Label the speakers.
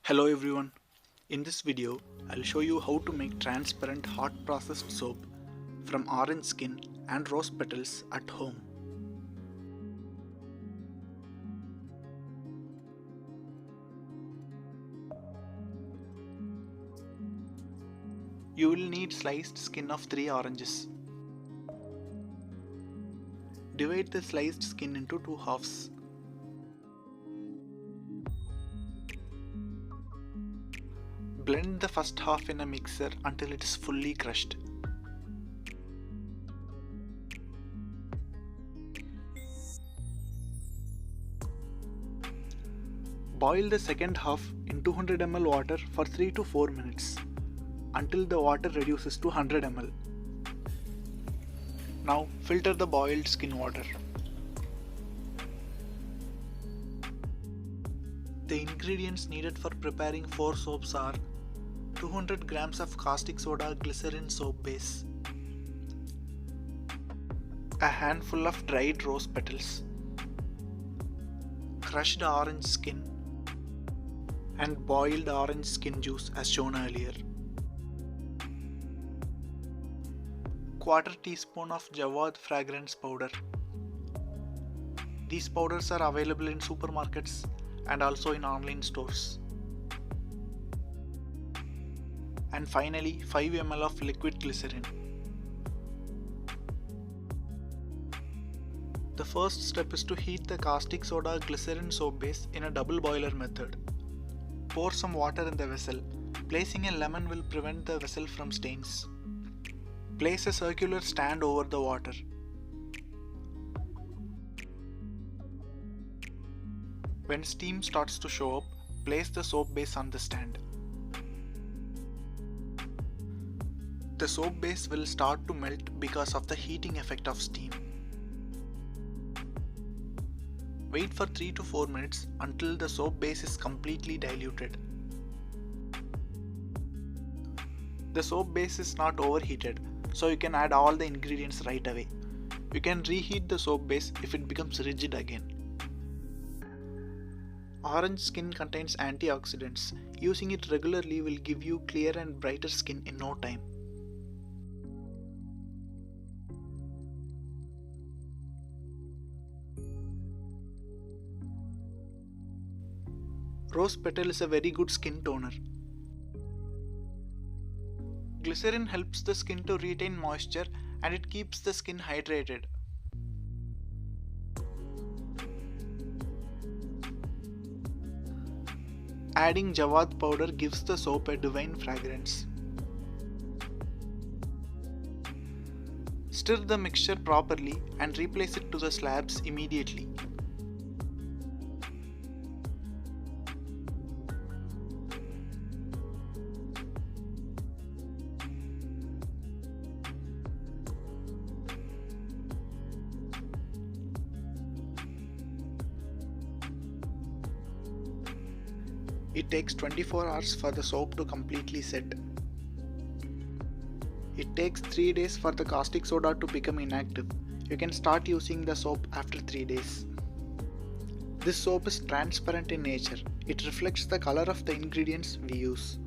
Speaker 1: Hello everyone. In this video, I'll show you how to make transparent hot processed soap from orange skin and rose petals at home. You will need sliced skin of 3 oranges. Divide the sliced skin into 2 halves. Blend the first half in a mixer until it is fully crushed. Boil the second half in 200 ml water for 3 to 4 minutes until the water reduces to 100 ml. Now filter the boiled skin water. The ingredients needed for preparing 4 soaps are 200 grams of caustic soda glycerine soap base, a handful of dried rose petals, crushed orange skin, and boiled orange skin juice as shown earlier. Quarter teaspoon of Javvadh fragrance powder. These powders are available in supermarkets and also in online stores. And finally 5 ml of liquid glycerin. The first step is to heat the caustic soda glycerin soap base in a double boiler method. Pour some water in the vessel. Placing a lemon will prevent the vessel from stains. Place a circular stand over the water. When steam starts to show up, place the soap base on the stand. The soap base will start to melt because of the heating effect of steam. Wait for 3 to 4 minutes until the soap base is completely diluted. The soap base is not overheated, so you can add all the ingredients right away. You can reheat the soap base if it becomes rigid again. Orange skin contains antioxidants. Using it regularly will give you clear and brighter skin in no time. Rose petal is a very good skin toner. Glycerin helps the skin to retain moisture and it keeps the skin hydrated. Adding Javvadh powder gives the soap a divine fragrance. Stir the mixture properly and replace it to the slabs immediately. It takes 24 hours for the soap to completely set. It takes 3 days for the caustic soda to become inactive. You can start using the soap after 3 days. This soap is transparent in nature. It reflects the color of the ingredients we use.